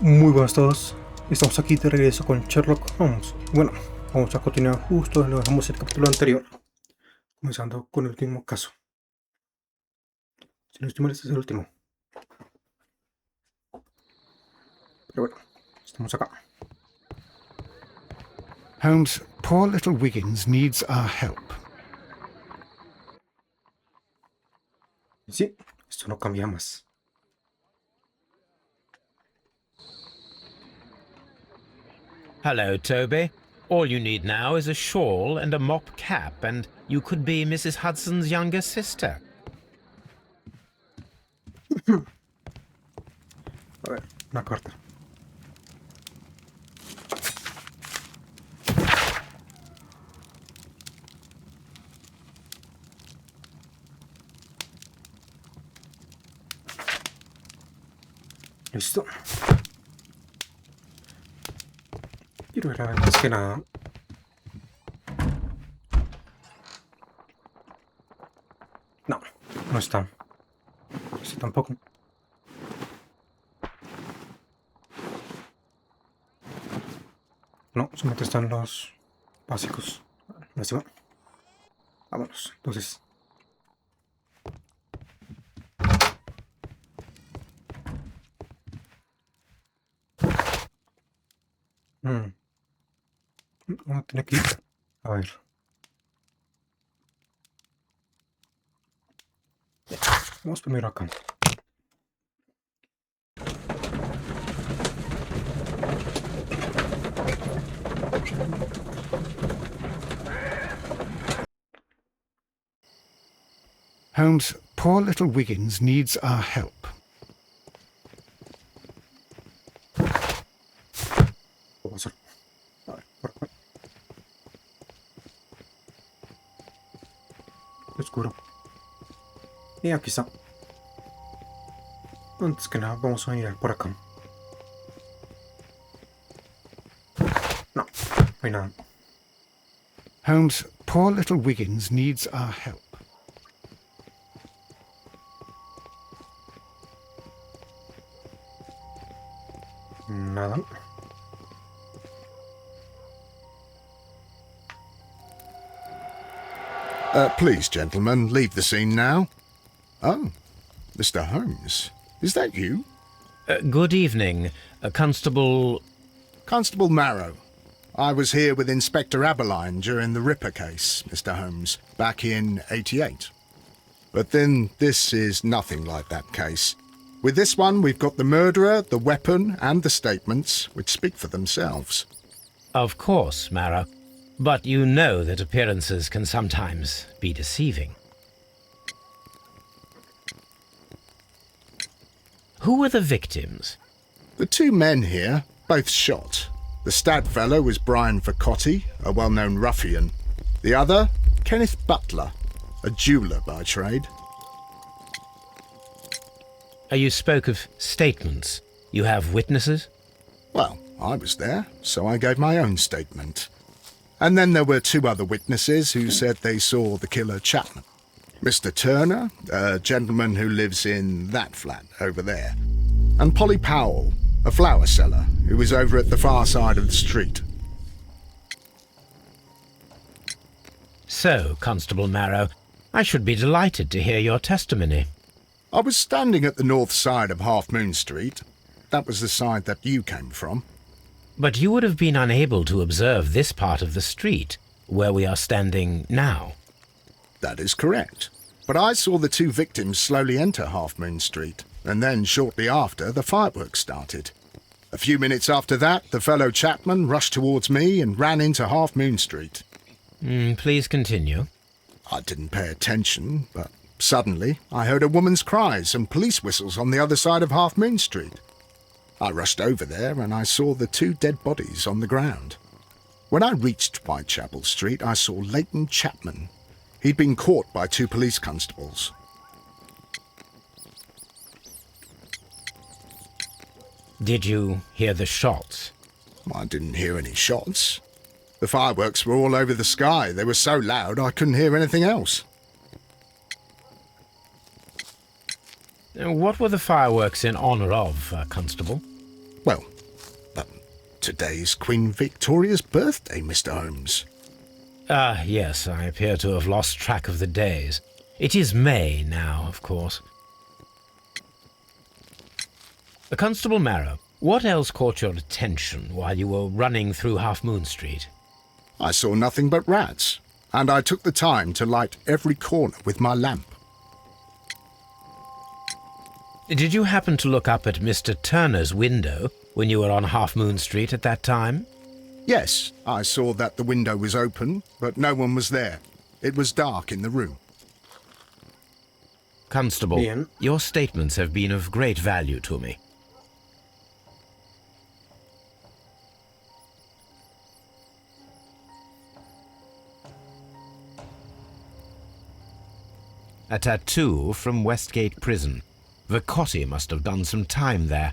Muy buenas a todos, estamos aquí de regreso con Sherlock Holmes. Bueno, vamos a continuar justo donde lo dejamos el capítulo anterior, comenzando con el último caso. Si no estoy mal, este es el último. Pero bueno, estamos acá. Holmes, poor little Wiggins needs our help. Sí, esto no cambia más. Hello, Toby. All you need now is a shawl and a mop cap, and you could be Mrs. Hudson's younger sister. A ver, una carta. Listo. Quiero ver a ver más que nada. No, no está. Este tampoco. No, solamente están los básicos. ¿Dónde se va? Vámonos. Entonces, uno tiene que ir. A ver. Vamos primero acá. Holmes, poor little Wiggins needs our help. Puedo hacer. A ver, por acá. Oscuro. Y aquí está. Antes que nada, vamos a mirar por acá. No, no hay nada. Holmes, poor little Wiggins needs our help. Nada. Please, gentlemen, leave the scene now. Oh, Mr. Holmes, is that you? Good evening, Constable... Constable Marrow. I was here with Inspector Aberline during the Ripper case, Mr. Holmes, back in '88. But then this is nothing like that case. With this one, we've got the murderer, the weapon, and the statements, which speak for themselves. Of course, Marrow. But you know that appearances can sometimes be deceiving. Who were the victims? The two men here, both shot. The stabbed fellow was Brian Vercotti, a well-known ruffian. The other, Kenneth Butler, a jeweller by trade. You spoke of statements. You have witnesses? Well, I was there, so I gave my own statement. And then there were two other witnesses who said they saw the killer Chapman. Mr. Turner, a gentleman who lives in that flat over there, and Polly Powell, a flower seller who was over at the far side of the street. So, Constable Marrow, I should be delighted to hear your testimony. I was standing at the north side of Half Moon Street. That was the side that you came from. But you would have been unable to observe this part of the street, where we are standing now. That is correct. But I saw the two victims slowly enter Half Moon Street, and then shortly after, the fireworks started. A few minutes after that, the fellow Chapman rushed towards me and ran into Half Moon Street. Please continue. I didn't pay attention, but suddenly I heard a woman's cries and police whistles on the other side of Half Moon Street. I rushed over there and I saw the two dead bodies on the ground. When I reached Whitechapel Street, I saw Leighton Chapman. He'd been caught by two police constables. Did you hear the shots? I didn't hear any shots. The fireworks were all over the sky. They were so loud I couldn't hear anything else. What were the fireworks in honour of, Constable? Well, Today's Queen Victoria's birthday, Mr. Holmes. Ah, yes, I appear to have lost track of the days. It is May now, of course. Constable Marrow, what else caught your attention while you were running through Half Moon Street? I saw nothing but rats, and I took the time to light every corner with my lamp. Did you happen to look up at Mr. Turner's window when you were on Half Moon Street at that time? Yes, I saw that the window was open, but no one was there. It was dark in the room. Constable, Bien. your statements have been of great value to me. A tattoo from Westgate Prison. Vicotti must have done some time there.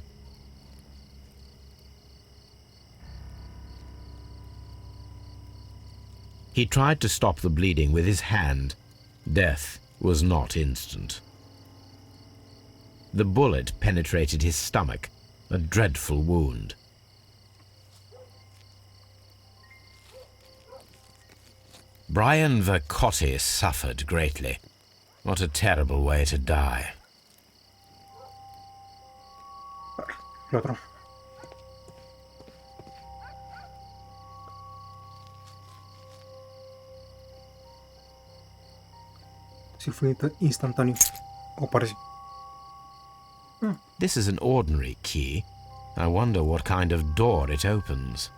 He tried to stop the bleeding with his hand. Death was not instant. The bullet penetrated his stomach, a dreadful wound. Brian Vicotti suffered greatly. What a terrible way to die. El otro. Si fue instantáneo. O parece. This is an ordinary key. I wonder what kind of door it opens.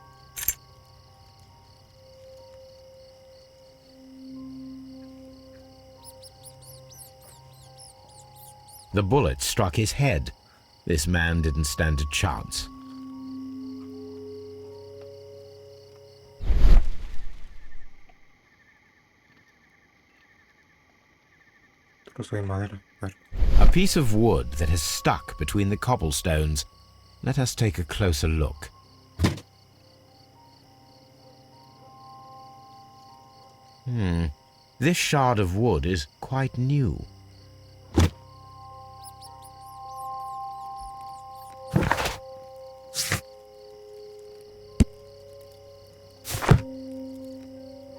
The bullet struck his head. This man didn't stand a chance. Trozo de madera. A ver. A piece of wood that has stuck between the cobblestones. Let us take a closer look. This shard of wood is quite new.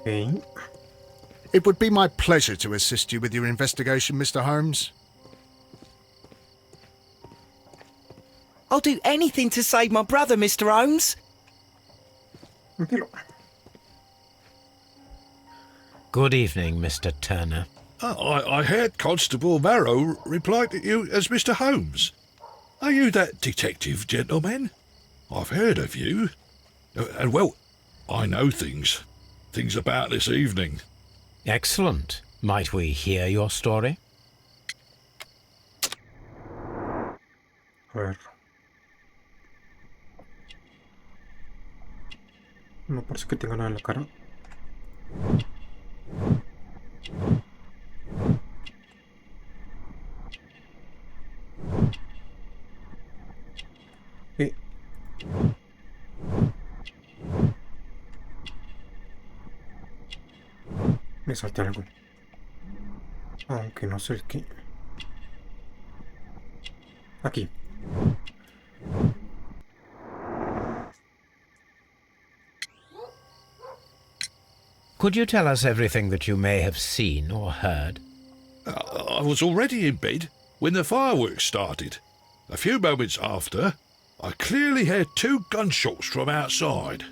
Okay. It would be my pleasure to assist you with your investigation, Mr. Holmes. I'll do anything to save my brother, Mr. Holmes. Tranquilo. Good evening, Mr. Turner. I heard Constable Marrow reply to you as Mr. Holmes. Are you that detective gentleman? I've heard of you. And, well, I know things about this evening. Excellent. Might we hear your story? A ver. No parece que tenga nada en la cara. Eh. Me salté algo. Aunque no sé el qué. Aquí. Could you tell us everything that you may have seen or heard? I was already in bed when the fireworks started. A few moments after, I clearly heard 2 gunshots from outside.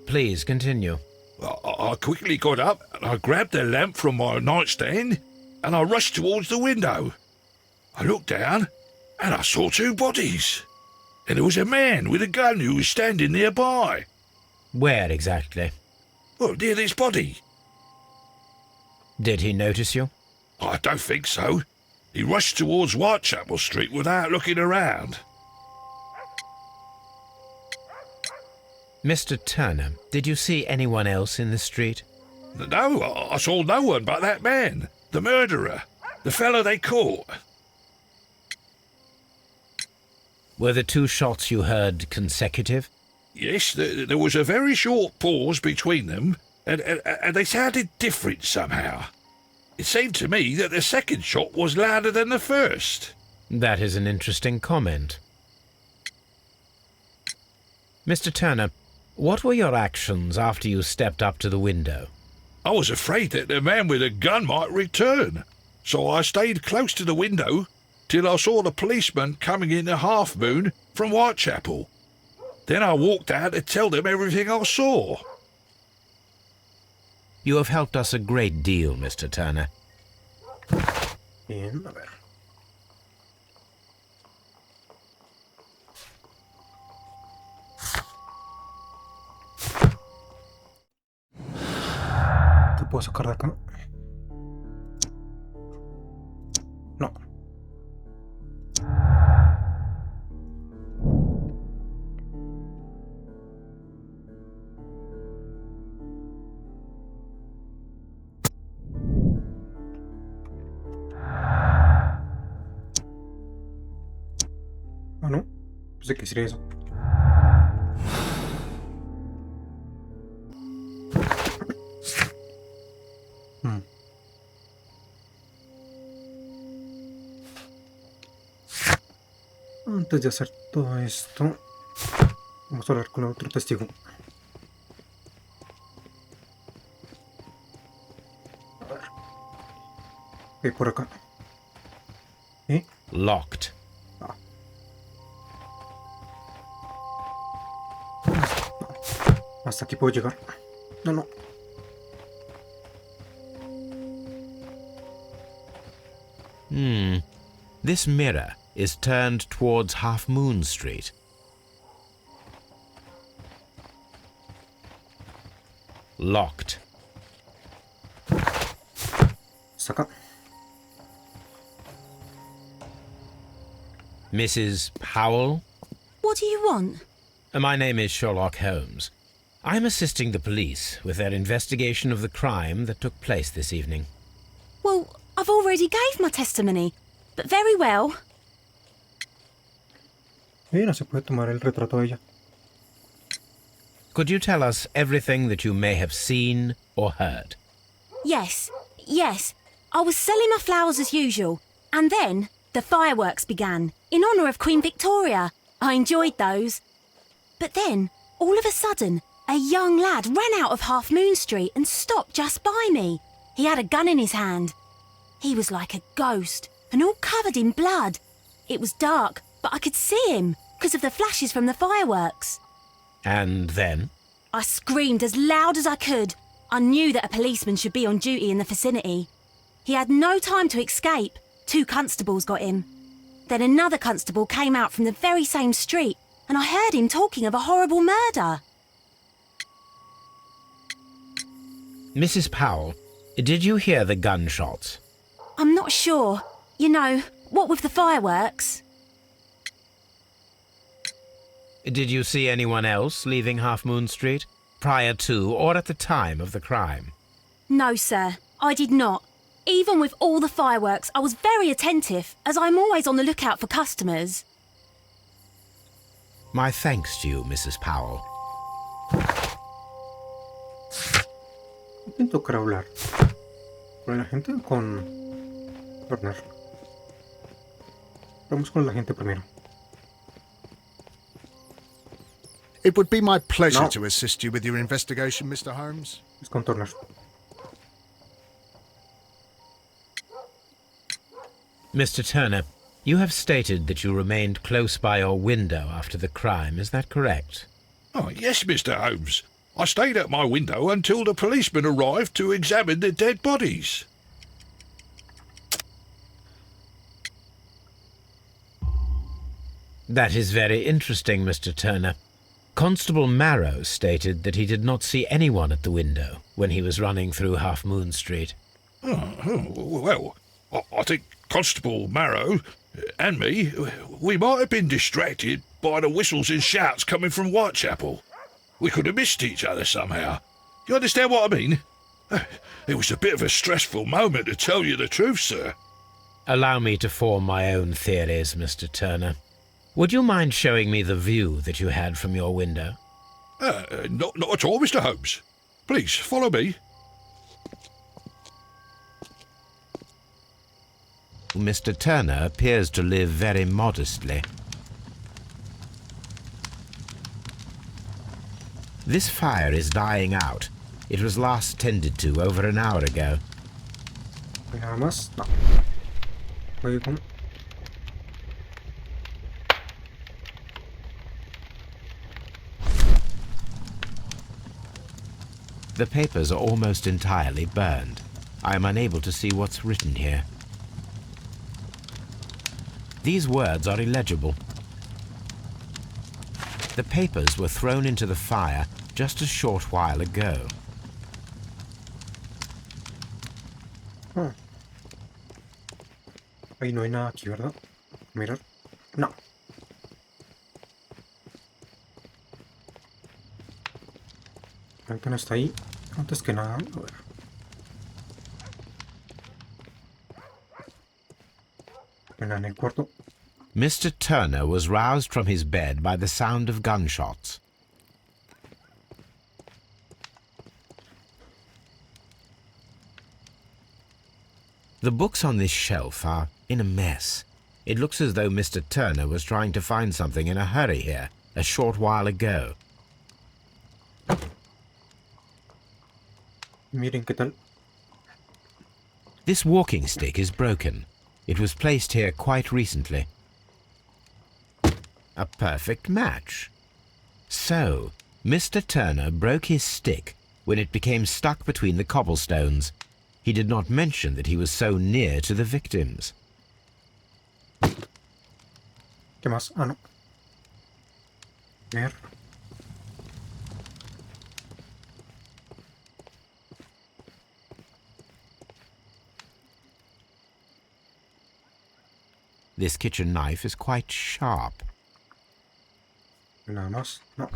Please continue. I quickly got up and I grabbed the lamp from my nightstand and I rushed towards the window. I looked down and I saw 2 bodies. And there was a man with a gun who was standing nearby. Where exactly? Well, near this body. Did he notice you? I don't think so. He rushed towards Whitechapel Street without looking around. Mr. Turner, did you see anyone else in the street? No, I saw no one but that man, the murderer, the fellow they caught. Were the 2 shots you heard consecutive? Yes, there was a very short pause between them, and they sounded different somehow. It seemed to me that the second shot was louder than the first. That is an interesting comment. Mr. Turner, What were your actions after you stepped up to the window? I was afraid that the man with the gun might return, so I stayed close to the window till I saw the policeman coming in the Half Moon from Whitechapel. Then I walked out to tell them everything I saw. You have helped us a great deal, Mr. Turner. Bien, a ver. ¿Qué puedo sacar de acá? No. Ah, no. Pensé que sería eso. Antes de hacer todo esto, vamos a hablar con otro testigo. A ver. ¿Qué hay por acá? ¿Eh? Locked. Ah. Hasta aquí puedo llegar. No, no. This mirror is turned towards Half Moon Street. Locked. Hasta acá. Mrs. Powell? What do you want? My name is Sherlock Holmes. I'm assisting the police with their investigation of the crime that took place this evening. Well, I've already gave my testimony, but very well. No se puede tomar el retrato de ella. Could you tell us everything that you may have seen or heard? Yes. I was selling my flowers as usual, and then the fireworks began, in honour of Queen Victoria. I enjoyed those. But then, all of a sudden, a young lad ran out of Half Moon Street and stopped just by me. He had a gun in his hand. He was like a ghost, and all covered in blood. It was dark, but I could see him, because of the flashes from the fireworks. And then? I screamed as loud as I could. I knew that a policeman should be on duty in the vicinity. He had no time to escape. 2 constables got him. Then another constable came out from the very same street, and I heard him talking of a horrible murder. Mrs. Powell, did you hear the gunshots? I'm not sure. You know, what with the fireworks? Did you see anyone else leaving Half Moon Street, prior to or at the time of the crime? No, sir, I did not. Even with all the fireworks, I was very attentive, as I'm always on the lookout for customers. My thanks to you, Mrs. Powell. ¿Con quién tocará hablar? ¿Con la gente o con Turner? Vamos con la gente primero. It would be my pleasure No. to assist you with your investigation, Mr. Holmes. Es con Turner. Mr. Turner, you have stated that you remained close by your window after the crime, is that correct? Oh, yes, Mr. Holmes. I stayed at my window until the policeman arrived to examine the dead bodies. That is very interesting, Mr. Turner. Constable Marrow stated that he did not see anyone at the window when he was running through Half Moon Street. Well, I think Constable Marrow and me, we might have been distracted by the whistles and shouts coming from Whitechapel. We could have missed each other somehow. You understand what I mean? It was a bit of a stressful moment, to tell you the truth, sir. Allow me to form my own theories, Mr. Turner. Would you mind showing me the view that you had from your window? Not at all, Mr. Holmes. Please, follow me. Mr. Turner appears to live very modestly. This fire is dying out. It was last tended to over an hour ago. ¿Hay nada más? No. Luego. The papers are almost entirely burned. I am unable to see what's written here. These words are illegible. The papers were thrown into the fire just a short while ago. Ahí no hay nada aquí, ¿verdad? Mirar. No. La ventana está ahí. Antes que nada, a ver. Ven en el cuarto. Mr. Turner was roused from his bed by the sound of gunshots. The books on this shelf are in a mess. It looks as though Mr. Turner was trying to find something in a hurry here a short while ago. Miren qué tal. This walking stick is broken. It was placed here quite recently. A perfect match. So, Mr. Turner broke his stick when it became stuck between the cobblestones. He did not mention that he was so near to the victims. ¿Qué más? Ah, no. Ver. This kitchen knife is quite sharp. Nada más. No.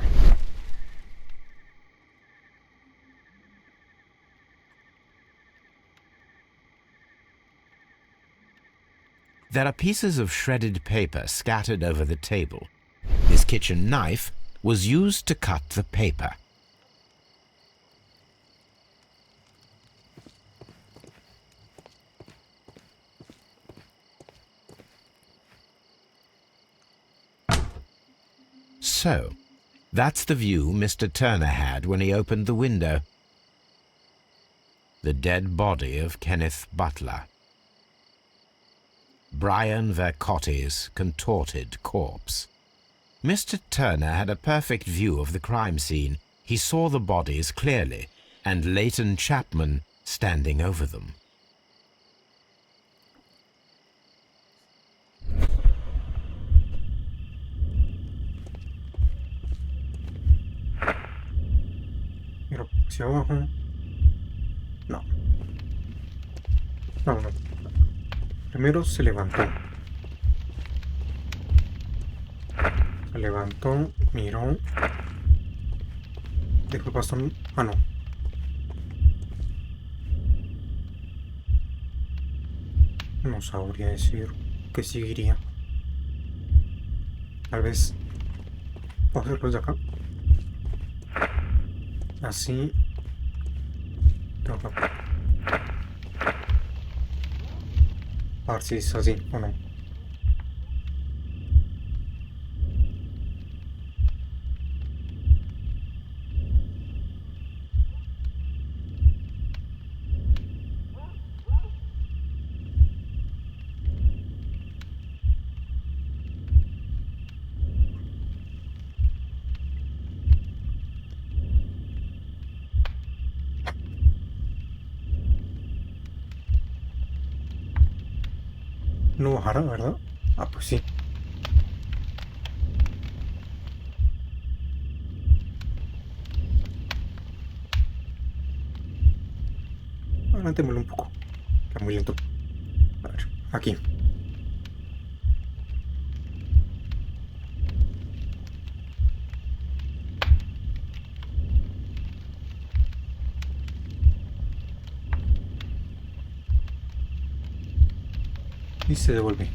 There are pieces of shredded paper scattered over the table. This kitchen knife was used to cut the paper. So, that's the view Mr. Turner had when he opened the window. The dead body of Kenneth Butler. Brian Vercotti's contorted corpse. Mr. Turner had a perfect view of the crime scene. He saw the bodies clearly, and Leighton Chapman standing over them. Miro hacia abajo. No. No, no. Primero se levantó. Se levantó, miró. Dejó el bastón. Ah, no. No sabría decir qué seguiría. Tal vez puedo hacerlo desde acá. Así. Tengo que... A ver si es así o no. No bajará, ¿verdad? Ah, pues sí. Adelantémoslo un poco. Está muy lento. A ver, aquí. Y se devuelve.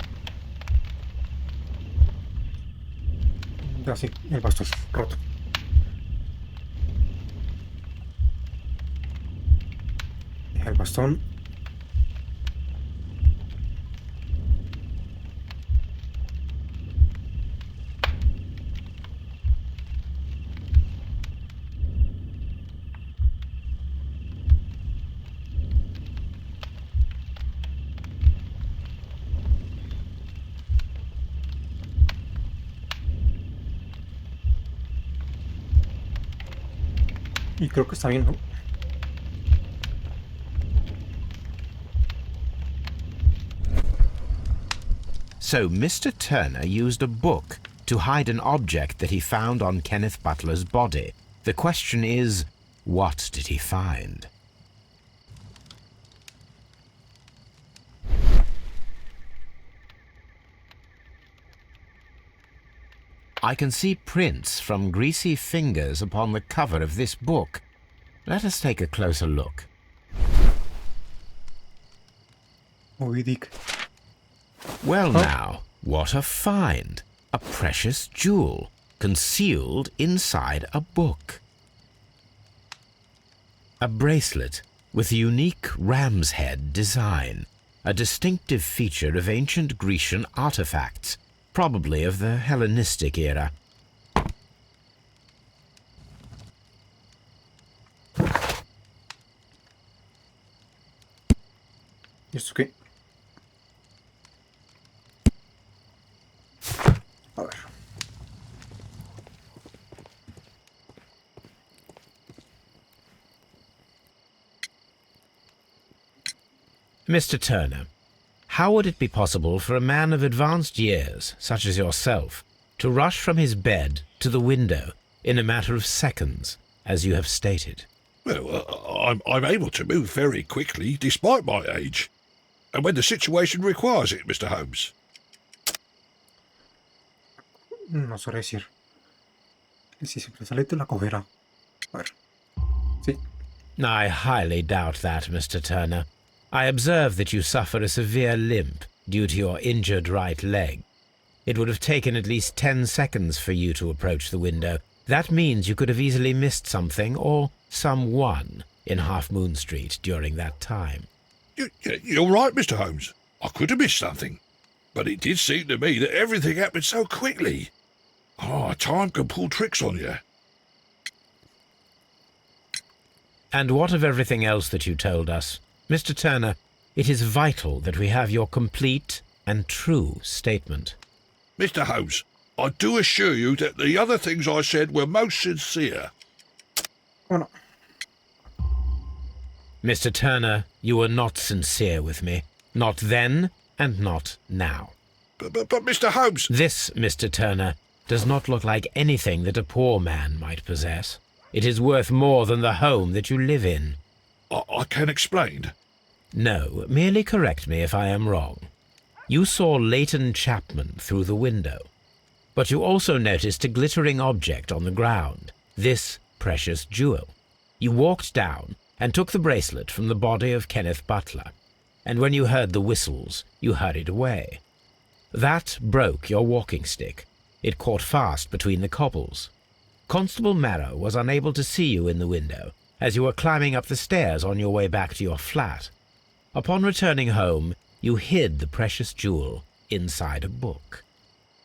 Así, el bastón roto. Deja el bastón. Y creo que está bien, ¿no? So Mr. Turner used a book to hide an object that he found on Kenneth Butler's body. The question is, what did he find? I can see prints from greasy fingers upon the cover of this book. Let us take a closer look. Moby Dick. Well now, what a find! A precious jewel, concealed inside a book. A bracelet with a unique ram's head design, a distinctive feature of ancient Grecian artifacts, probably of the Hellenistic era. ¿Y esto qué? A ver. Mr. Turner, how would it be possible for a man of advanced years, such as yourself, to rush from his bed to the window in a matter of seconds, as you have stated? Well, I'm able to move very quickly, despite my age. And when the situation requires it, Mr. Holmes. No sabré decir. Si siempre sale te la cogerá. A ver. Sí. I highly doubt that, Mr. Turner. I observe that you suffer a severe limp due to your injured right leg. It would have taken at least 10 seconds for you to approach the window. That means you could have easily missed something or someone in Half Moon Street during that time. You're right, Mr. Holmes. I could have missed something. But it did seem to me that everything happened so quickly. Time can pull tricks on you. And what of everything else that you told us? Mr. Turner, it is vital that we have your complete and true statement. Mr. Holmes, I do assure you that the other things I said were most sincere. Oh, no. Mr. Turner, you were not sincere with me. Not then and not now. But Mr. Holmes... This, Mr. Turner, does not look like anything that a poor man might possess. It is worth more than the home that you live in. I can explain. No, merely correct me if I am wrong. You saw Leighton Chapman through the window, but you also noticed a glittering object on the ground, this precious jewel. You walked down and took the bracelet from the body of Kenneth Butler, and when you heard the whistles, you hurried away. That broke your walking stick. It caught fast between the cobbles. Constable Marrow was unable to see you in the window, as you were climbing up the stairs on your way back to your flat. Upon returning home, you hid the precious jewel inside a book.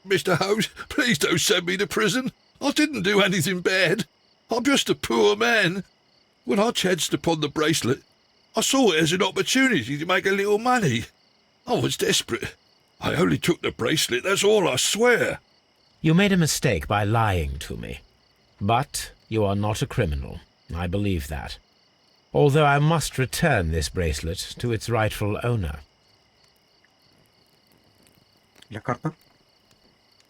Mr. Holmes, please don't send me to prison. I didn't do anything bad. I'm just a poor man. When I chanced upon the bracelet, I saw it as an opportunity to make a little money. I was desperate. I only took the bracelet, that's all, I swear. You made a mistake by lying to me. But you are not a criminal. I believe that. Although I must return this bracelet to its rightful owner. La carta.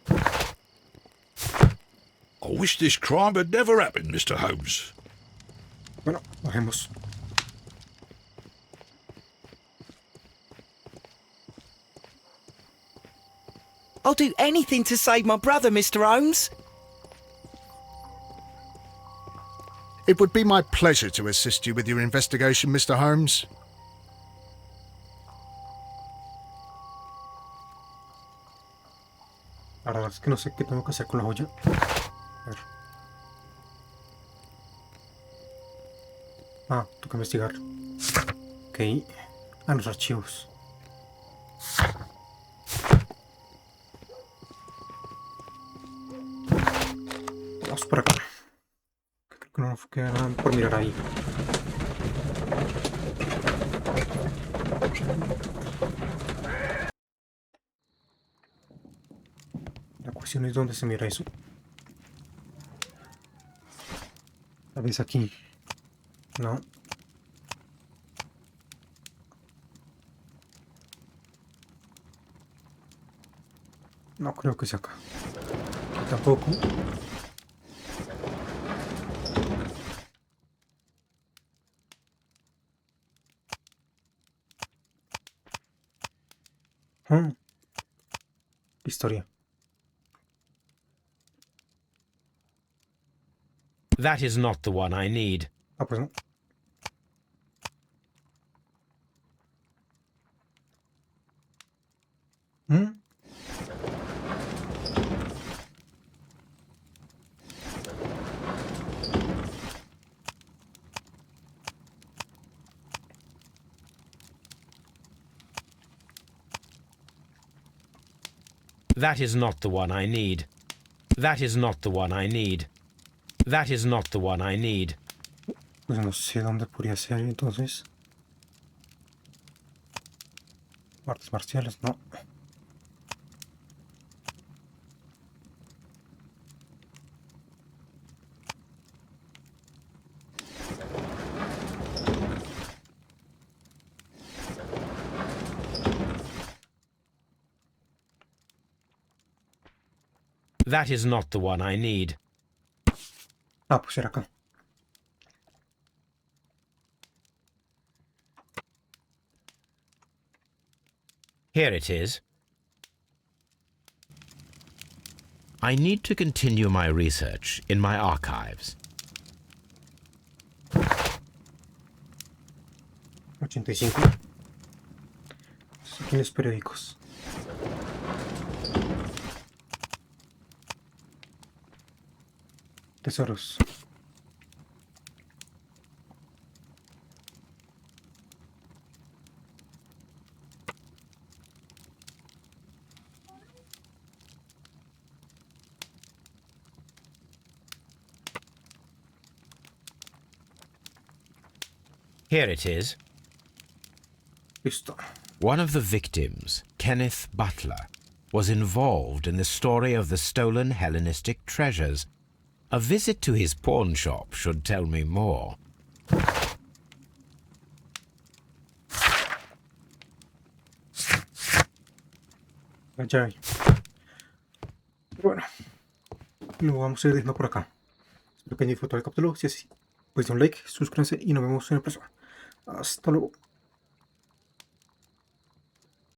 I wish this crime had never happened, Mr. Holmes. Bueno, bajemos. I'll do anything to save my brother, Mr. Holmes. It would be my pleasure to assist you with your investigation, Mr. Holmes. La verdad es que no sé qué tengo que hacer con la joya. A ver. Ah, toca investigar. Ok. A los archivos. Vamos por acá. Creo que no nos queda nada por mirar ahí. La cuestión es dónde se mira eso. Tal vez aquí. No. No creo que sea acá. Aquí tampoco. Ah, historia. That is not the one I need. Ah, pues no. ¿Mm? That is not the one I need. That is not the one I need. That is not the one I need. Pues no sé dónde podría ser entonces. Artes marciales, no. That is not the one I need. Ah, pues era acá. Here it is. I need to continue my research in my archives. 85. Aquí en los periódicos. Tesoros. Here it is. Listo. One of the victims, Kenneth Butler, was involved in the story of the stolen Hellenistic treasures. A visit to his pawn shop should tell me more. Ya hay. Bueno, lo vamos a ir dejando por acá. Espero que hayan disfrutado del capítulo. Si es así, pues den un like, suscríbanse y nos vemos en el próximo. Hasta luego.